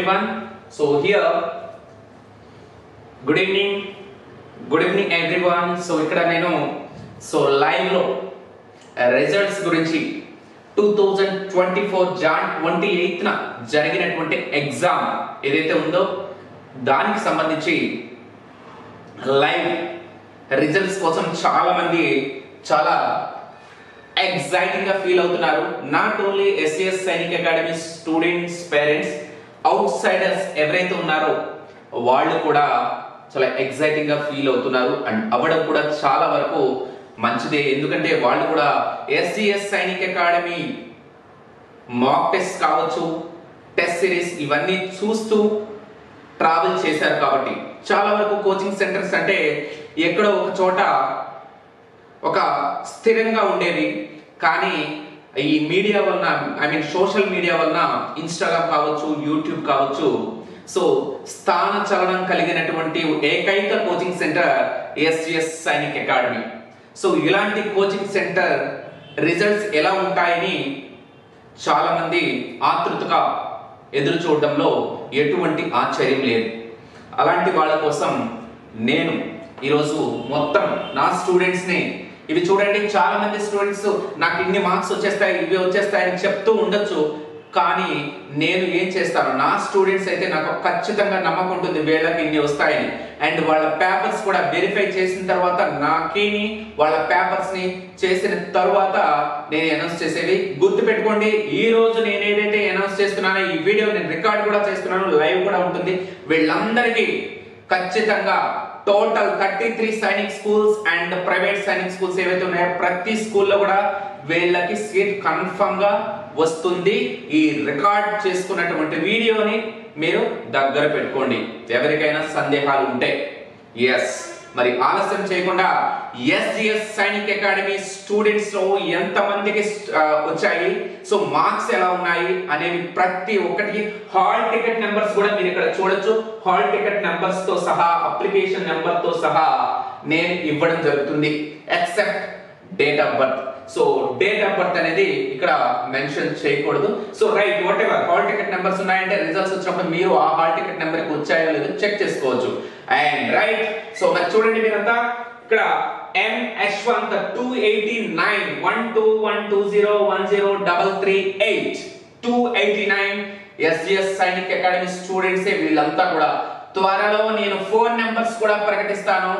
everyone. So here, good evening everyone. So ikkada nenu live lo results gurinchi 2024 Jan 28th na జరిగినటువంటి exam ఏదైతే ఉందో దానికి సంబంధించి live results కోసం చాలా మంది చాలా ఎక్సైటింగ్ గా ఫీల్ అవుతున్నారు. Not only SS Sainik academy students, parents, outsiders ఎవరైతే ఉన్నారో వాళ్ళు కూడా చాలా ఎక్సైటింగ్ గా ఫీల్ అవుతున్నారు. అండ్ అవ్వడం కూడా చాలా వరకు మంచిదే. ఎందుకంటే వాళ్ళు కూడా SGS Sainik academy mock test కావచ్చు, టెస్ట్ సిరీస్ ఇవన్నీ చూస్తూ ట్రావెల్ చేశారు కాబట్టి చాలా వరకు కోచింగ్ సెంటర్స్ అంటే ఎక్కడో ఒక చోట ఒక స్థిరంగా ఉండేవి. కానీ ఈ మీడియా వలన, సోషల్ మీడియా వలన, ఇన్స్టాగ్రామ్ కావచ్చు, యూట్యూబ్ కావచ్చు, సో స్థాన చలనం కలిగినటువంటి ఏకైక coaching centre SGS Sainik academy. So ఇలాంటి కోచింగ్ సెంటర్ రిజల్ట్స్ ఎలా ఉంటాయని చాలా మంది ఆతృతగా ఎదురు చూడడంలో ఎటువంటి ఆశ్చర్యం లేదు. అలాంటి వాళ్ళ కోసం నేను ఈరోజు మొత్తం నా స్టూడెంట్స్ ని, ఇవి చూడండి, చాలా మంది స్టూడెంట్స్ నాకు ఇన్ని మార్క్స్ వచ్చేస్తాయి, ఇవి వచ్చేస్తాయని చెప్తూ ఉండొచ్చు. కానీ నేను ఏం చేస్తాను, నా స్టూడెంట్స్ అయితే నాకు ఖచ్చితంగా నమ్మకం ఉంటుంది వీళ్ళకి ఇన్ని వస్తాయని. అండ్ వాళ్ళ పేపర్స్ కూడా వెరిఫై చేసిన తర్వాత, నాకేని వాళ్ళ పేపర్స్ ని చేసిన తర్వాత నేను అనౌన్స్ చేసేది. గుర్తు పెట్టుకోండి, ఈ రోజు నేను ఏదైతే అనౌన్స్ చేస్తున్నానో ఈ వీడియో నేను రికార్డ్ కూడా చేస్తున్నాను, లైవ్ కూడా ఉంటుంది. వీళ్ళందరికీ ఖచ్చితంగా total 33 Sainik schools and private Sainik schools ఏవైతే ఉన్నాయో ప్రతి స్కూల్లో కూడా వీళ్ళకి సీట్ కన్ఫర్మ్ గా వస్తుంది. ఈ రికార్డ్ చేసుకున్నటువంటి వీడియోని మీరు దగ్గర పెట్టుకోండి ఎవరికైనా సందేహాలు ఉంటే. ఎస్, మరి ఆలస్యం చేయకుండా ఎస్జిఎస్ సైనిక్ అకాడమీ స్టూడెంట్స్ లో ఎంత మందికి వచ్చాయి, సో మార్క్స్ ఎలా ఉన్నాయి అనేవి ప్రతి ఒక్కటి హాల్ టికెట్ నెంబర్స్ కూడా మీరు ఇక్కడ చూడొచ్చు. హాల్ టికెట్ నెంబర్స్ తో సహా, అప్లికేషన్ నెంబర్ తో సహా నేను ఇవ్వడం జరుగుతుంది, except date of birth. So date of birth అనేది ఇక్కడ మెన్షన్ చేయకూడదు. So right, what ever hall ticket numbers ఉన్నాయంటే రిజల్ట్స్ వచ్చినప్పుడు మీరు ఆ హాల్ టికెట్ నెంబర్ కి వచ్చాయో లేదో చెక్ చేసుకోవచ్చు. అండ్ రైట్, సో మరి చూడండి మీరంతా ఇక్కడ M Ashwant 289 12120103338 289 SGS Sainik academy students వీళ్ళంతా కూడా. త్వరలో నేను ఫోన్ నెంబర్స్ కూడా ప్రకటిస్తాను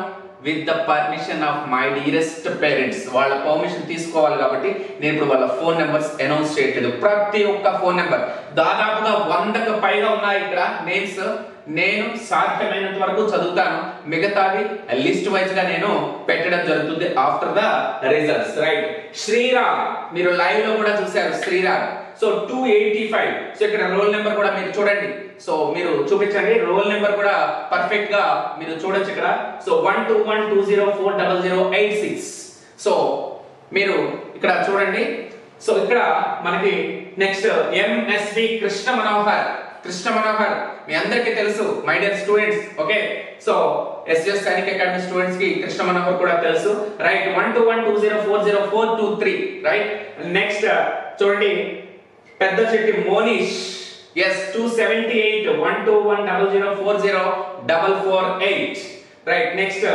with the permission of my dearest parents. వాళ్ళ పర్మిషన్ తీసుకోవాలి కాబట్టి నేను ఇప్పుడు వాళ్ళ ఫోన్ నెంబర్స్ అనౌన్స్ చేయట్లేదు. ప్రతి ఒక్క ఫోన్ నెంబర్ దాదాపుగా 100కు పైగా ఉన్నాయి ఇక్కడ నేమ్స్. నేను సాధ్యమైనంత వరకు చదువుతాను, మిగతావి లిస్ట్ వైజ్ గా నేను పెట్టడం జరుగుతుంది after the results. Right, Sriram మీరు లైవ్ లో కూడా చూశారు, శ్రీరామ్. సో 285. సో ఇక్కడ రోల్ నెంబర్ కూడా మీరు చూడండి, సో మీరు చూపించండి, రోల్ నెంబర్ కూడా పర్ఫెక్ట్ గా మీరు చూడొచ్చు ఇక్కడ. సో 12120400086. సో మీరు ఇక్కడ చూడండి. సో ఇక్కడ మనకి నెక్స్ట్ ఎంఎస్వి కృష్ణ మనోహర్ మీ అందరికీ తెలుసు my dear students. Okay, so SGS Sainik academy students కి కృష్ణ మనోహర్ కూడా తెలుసు. రైట్, 12120400423. రైట్, నెక్స్ట్ చూడండి పెద్ద Chetti Monish, yes 278 12100404448. Right, next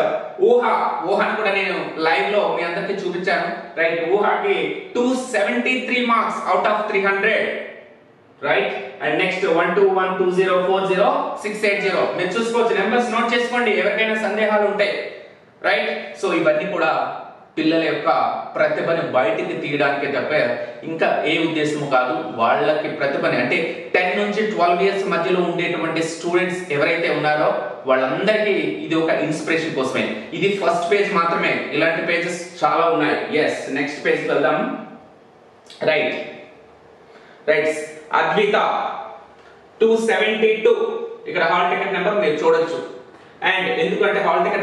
ఊహాని కూడా నేను లైవ్ లో మీ అందరికి చూపించాను. రైట్, ఊహాకి 273 marks out of 300. Right, and next 12120400680. మీరు చూసుకోవచ్చు, నెంబర్స్ నోట్ చేసుకోండి ఎవరికైనా సందేహాలు ఉంటాయి. రైట్, సో ఇవన్నీ కూడా పిల్లల యొక్క ప్రతిభని బయటికి తీయడానికి తప్ప ఇంకా ఏ ఉద్దేశము కాదు. వాళ్ళకి ప్రతిభని అంటే 10 నుంచి 12 ఇయర్స్ మధ్యలో ఉండేటువంటి స్టూడెంట్స్ ఎవరైతే ఉన్నారో వాళ్ళందరికీ ఇది ఒక ఇన్స్పిరేషన్ కోసమే. ఇది ఫస్ట్ పేజ్ మాత్రమే, ఇలాంటి పేజెస్ చాలా ఉన్నాయి. ఎస్, నెక్స్ట్ పేజ్ వెళ్దాం. రైట్, అద్విత 272. ఇక్కడ హాల్ టికెట్ నెంబర్ మీరు చూడొచ్చు. అండ్ ఎందుకంటే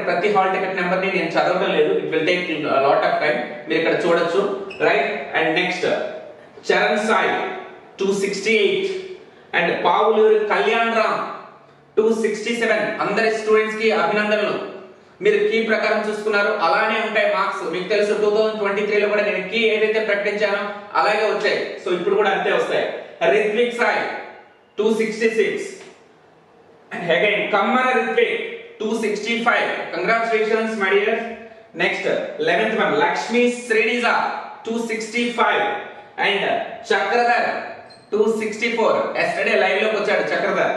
ప్రతి హాల్ టికెట్ నెంబర్ ని నేను చదవడం లేదు, it will take lot of time. మీరు ఇక్కడ చూడొచ్చు. Right, and next Charan Sai 268 and Pavuluri Kalyan Ram 267. అందరి స్టూడెంట్స్ కి అభినందనలు. మీరు కీ ప్రకారం చూసుకున్నారు, అలానే ఉంటాయి మార్క్స్. మీకు తెలుసు 2023 లో కూడా నేను కీ ఏదైతే ప్రకటించానో అలాగే వచ్చాయి. సో ఇప్పుడు కూడా అంతే వస్తాయి. Ritwik Sai 266. And again Kammana Ritvik 265. Congratulations my dear. Next 11th one Lakshmi Sriniza 265 and Chakradhar 264. Yesterday live lo vachadu Chakradhar.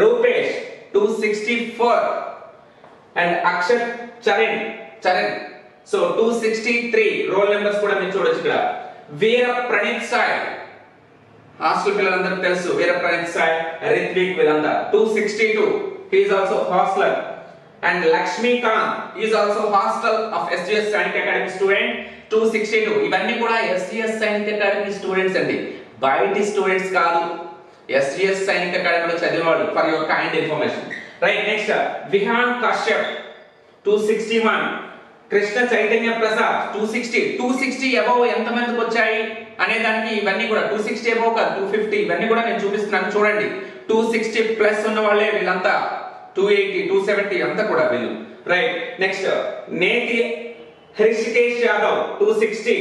Rupesh 264 and Akshat Charan. So 263 roll numbers kuda మీరు చూడొచ్చు ఇక్కడ. వీర ప్రణీత్ సాయి హాస్టల్ పిల్లలందరూ తెలుసు. వీర ప్రణీత్ సాయి, రిత్విక్ వీళ్ళంతా 262. he is also hostler. And Lakshmi Khan is also hostel of SGS Sainik Academy student 262. ఇవన్నీ కూడా SGS Sainik Academy students అండి, బయటి స్టూడెంట్స్ కాదు, SGS Sainik Academy లో చదివేవాళ్ళు. For your kind information. Right. Next Vihan Kashyap 261. Krishna Chaitanya Prasad 260. 260 above ఎంత మందికి వచ్చాయి అనే దానికి ఇవన్నీ కూడా 260 అబౌవ్ కాదు 250 ఇవన్నీ కూడా నేను చూపిస్తున్నాను చూడండి. 260 ప్లస్ ఉన్న వాళ్ళే వీళ్ళంతా. 280 270 అంతా కూడా వీళ్ళు. Right. Next Neti Hrishikesh Yadav 260.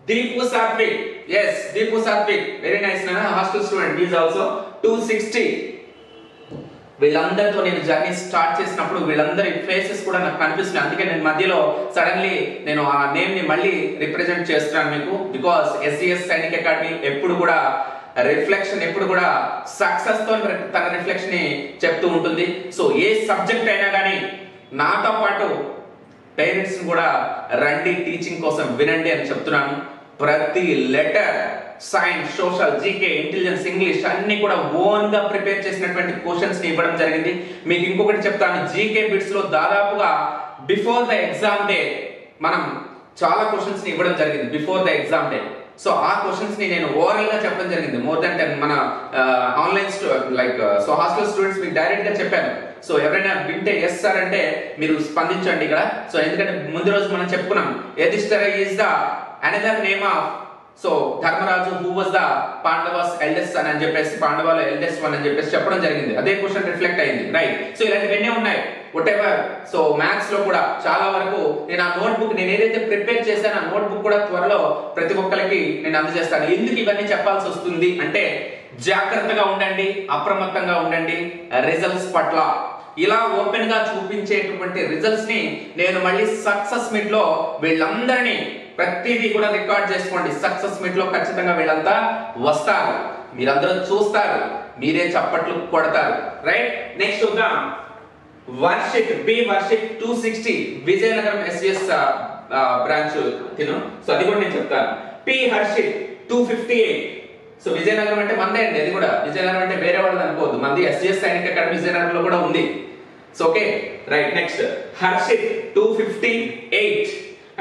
Deepu Satvik, yes Deepu Satvik, very nice నా హాస్టల్ స్టూడెంట్, ఈజ్ ఆల్సో 260. వీళ్ళందరితో నేను జర్నీ స్టార్ట్ చేసినప్పుడు వీళ్ళందరి ఫేసెస్ కూడా నాకు కనిపిస్తున్నాయి. అందుకే నేను మధ్యలో సడన్లీ నేను ఆ నేమ్ ని మళ్ళీ రిప్రజెంట్ చేస్తున్నాను మీకు. బికాస్ SGS Sainik Academy ఎప్పుడు కూడా రిఫ్లెక్షన్, ఎప్పుడు కూడా సక్సెస్ తో తన రిఫ్లెక్షన్ ని చెప్తూ ఉంటుంది. సో ఏ సబ్జెక్ట్ అయినా కానీ నాతో పాటు పేరెంట్స్ కూడా రండి టీచింగ్ కోసం వినండి అని చెప్తున్నాను. ప్రతి letter, science, social, GK, intelligence, English అన్ని కూడా ఓన్ గా ప్రిపేర్ చేసినటువంటి క్వశ్చన్స్ ని ఇవ్వడం జరిగింది. మీకు ఇంకొకటి చెప్తాను, జీకే బిట్స్ లో దాదాపుగా బిఫోర్ ద ఎగ్జామ్ డే మనం చాలా క్వశ్చన్స్ ని ఇవ్వడం జరిగింది before the exam day. So ఆ క్వశ్చన్స్ ని నేను ఓవరాల్ గా చెప్పడం జరిగింది. మోర్ దాన్ 10 మన online like so hostel students మీకు డైరెక్ట్ గా చెప్పాను. సో ఎవరైనా వింటే ఎస్ సార్ అంటే మీరు స్పందించండి ఇక్కడ. సో ఎందుకంటే ముందు రోజు మనం చెప్పుకున్నాం Yudhishthira is the another name of so Dharmaraju who was the Pandavas eldest son అని చెప్పేసి, పాండవాల ఎల్డెస్ట్ వన్ అని చెప్పేసి చెప్పడం జరిగింది. అదే క్వశ్చన్ రిఫ్లెక్ట్ అయింది. రైట్. సో ఇలాంటివన్నీ ఉన్నాయి వాట్ ఎవర్. సో మ్యాథ్స్ లో కూడా చాలా వరకు నేను ఆ నోట్బుక్ నేను ఏదైతే ప్రిపేర్ చేశానో ఆ నోట్బుక్ కూడా త్వరలో ప్రతి ఒక్కరికి నేను అందజేస్తాను. ఎందుకు ఇవన్నీ చెప్పాల్సి వస్తుంది అంటే జాగ్రత్తగా ఉండండి, అప్రమత్తంగా ఉండండి రిజల్ట్స్ పట్ల. ఇలా ఓపెన్ గా చూపించేటువంటి రిజల్ట్స్ ని నేను మళ్ళీ సక్సెస్ మీట్ లో వీళ్ళందరినీ ప్రతిదీ కూడా రికార్డ్ చేసుకోండి. సక్సెస్ మీట్ లో ఖచ్చితంగా వీళ్ళంతా వస్తారు, మీరందరూ చూస్తారు, మీరే చప్పట్లు కొడతారు. రైట్. నెక్స్ట్ చూద్దాం. వర్షిత్ వర్షిత్ 260 విజయనగరం SGS బ్రాంచ్ తిను. సో అది కూడా నేను చెప్తాను. హర్షిత్ 258. సో విజయనగరం అంటే మందే అండి, అది కూడా విజయనగరం అంటే వేరే వాళ్ళది అనుకోవద్దు, మంది SGS Sainik Academy విజయనగరంలో కూడా ఉంది. So okay right. Next Harshit 258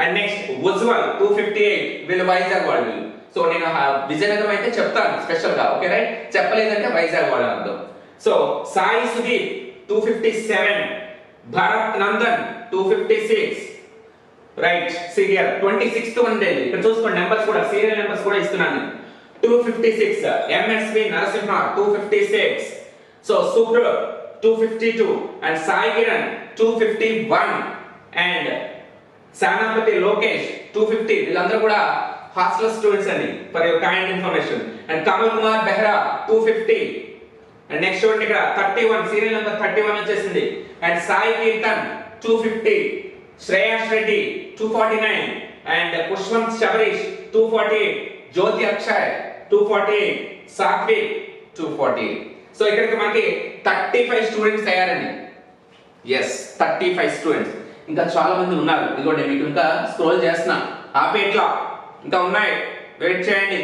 and next Ujjwal 258. వీళ్ళు వైజాగ్ వాళ్ళు. సో నేను విజయనగరం అయితే చెప్తాను స్పెషల్ గా. Okay right. చెప్పలేదంటే వైజాగ్ వాళ్ళు అర్థం. So Sai Sudeep 257. Bharat Nandan 256. Right. Serial 26th one day ఇక్కడ చూసుకోండి, నెంబర్స్ కూడా సీరియల్ నెంబర్స్ కూడా ఇస్తున్నాను. 256. MSV Narasimha 256. So Subra 252 and Sai Kiran 251 and Sanapathi Lokesh 250. వీళ్ళందరూ కూడా హాస్టల్ స్టూడెంట్స్ అండి for your kind information. And Kamal Kumar Behera 250. And next చూడండి ఇక్కడ 31 సీరియల్ నెంబర్ 31 వచ్చేసింది. And Sai Keertan 250. Shreyash Reddy 249 and Pushpanth Sabareesh 248. Jyothi Akshay 248. Satvik 248. So ఇక్కడికి మనకి 35 స్టూడెంట్స్ అయ్యారండి. Yes 35 students. ఇంకా చాలా మంది ఉన్నారు. ఇదిగోండి మీకు ఇంకా స్క్రోల్ చేస్తున్నా, ఆపే ఇట్లా ఇంకా ఉన్నాయి, వెయిట్ చేయండి.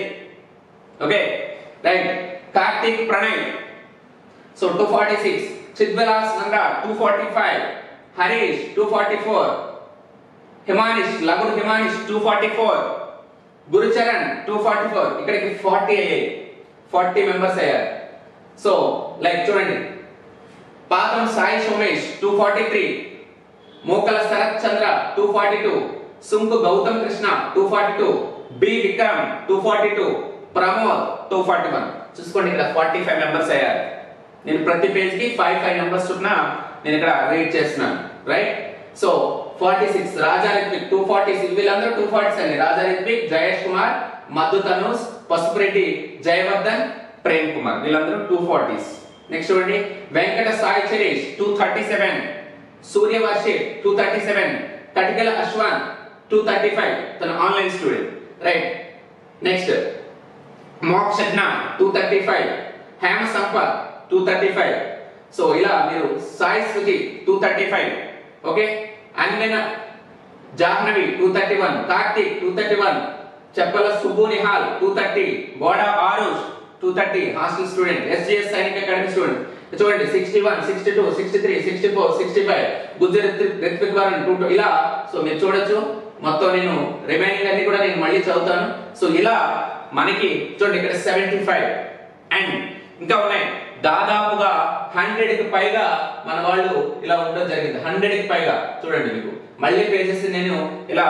Okay right. Karthik Pranay so 246. Chidvilas Nanda 245. Harish 244. Himanish Lagudu Himanish 244. Gurucharan 244. ఇక్కడికి 40 అయ్యాయి, 40 మెంబర్స్ అయ్యారు. సో లైక్ చూడండి, పాదం సాయి సోమేష్ 243. మోకల శరత్ చంద్ర 242. సుంకు గౌతమ్ కృష్ణ 242. బి విక్రమ్ 242. ప్రమోద్ 241. చూసుకోండి ఇక్కడ 45 మెంబర్స్ అయ్యారు. నేను ప్రతి పేజ్ కి 5 నంబర్స్ చొప్పున నేను ఇక్కడ రీడ్ చేస్తున్నాను. రైట్. సో 46. రాజా రిత్విక్ 246. వీళ్ళందరూ 240 అండి. రాజా రిత్విక్, జయేష్ కుమార్, మధు తనూస్, పసుపురెడ్డి జయవర్ధన్, ప్రేమ్ కుమార్, వీళ్ళందరూ 240. నెక్స్ట్ చూడండి వెంకట సాయి చరేష్ 237, సూర్య వర్షిత్ 237, తటికల అశ్వాన్ 235, తన ఆన్లైన్ స్టూడెంట్ రైట్. నెక్స్ట్ మోక్ షడ్నా 235, హేమ సంపత్ 235. సో ఇలా మీరు సాయి స్మృతి 235, ఓకే. అన్వేన Jahnavi 231, Karthik 231, Cheppala Subbu Nihal 230, Boda Arush 230 hostel student, SGS Sainik academy student చూడండి 61, 62, 63, 64, 65, గుజ్జర్ రిత్విక్ వరుణ్ 22 ఇలా. సో మీరు చూడొచ్చు మొత్తం నేను రిమైనింగ్ అన్ని కూడా నేను మళ్ళీ చదువుతాను. సో ఇలా మనకి చూడండి ఇక్కడ 75 అండ్ ఇంకా ఉన్నాయి దాదాపుగా 100 కి పైగా మన వాళ్ళు ఇలా ఉండడం జరిగింది. 100 కి పైగా చూడండి మీకు మళ్ళీ పేజెస్ నేను ఇలా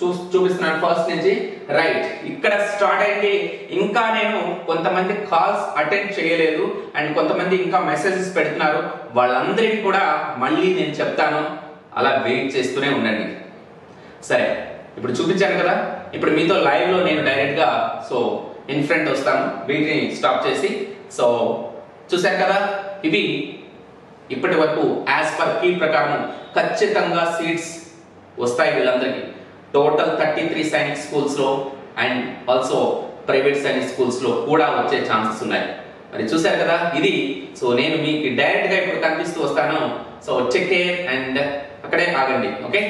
చూపిస్తున్నాను ఫస్ట్ నుంచి రైట్. ఇక్కడ స్టార్ట్ అయింది. ఇంకా నేను కొంతమంది కాల్స్ అటెండ్ చేయలేదు అండ్ కొంతమంది ఇంకా మెసేజెస్ పెడుతున్నారు. వాళ్ళందరికీ కూడా మళ్ళీ నేను చెప్తాను, అలా వెయిట్ చేస్తూనే ఉండండి. సరే ఇప్పుడు చూపించాను కదా, ఇప్పుడు మీతో లైవ్ లో నేను డైరెక్ట్ గా సో ఇన్ ఫ్రంట్ వస్తాను వీటిని స్టాప్ చేసి. సో చూశారు కదా, ఇవి ఇప్పటి వరకు యాజ్ పర్ కీ ప్రకారం ఖచ్చితంగా సీట్స్ వస్తాయి వీళ్ళందరికీ. టోటల్ 33 సైనిక్ స్కూల్స్ లో and also private Sainik schools లో కూడా వచ్చే ఛాన్సెస్ ఉన్నాయి. మరి చూశారు కదా ఇది. సో నేను మీకు డైరెక్ట్ గా ఇప్పుడు కనిపిస్తూ వస్తాను. సో చెక్ కేర్ అండ్ అక్కడే ఆగండి, ఓకే.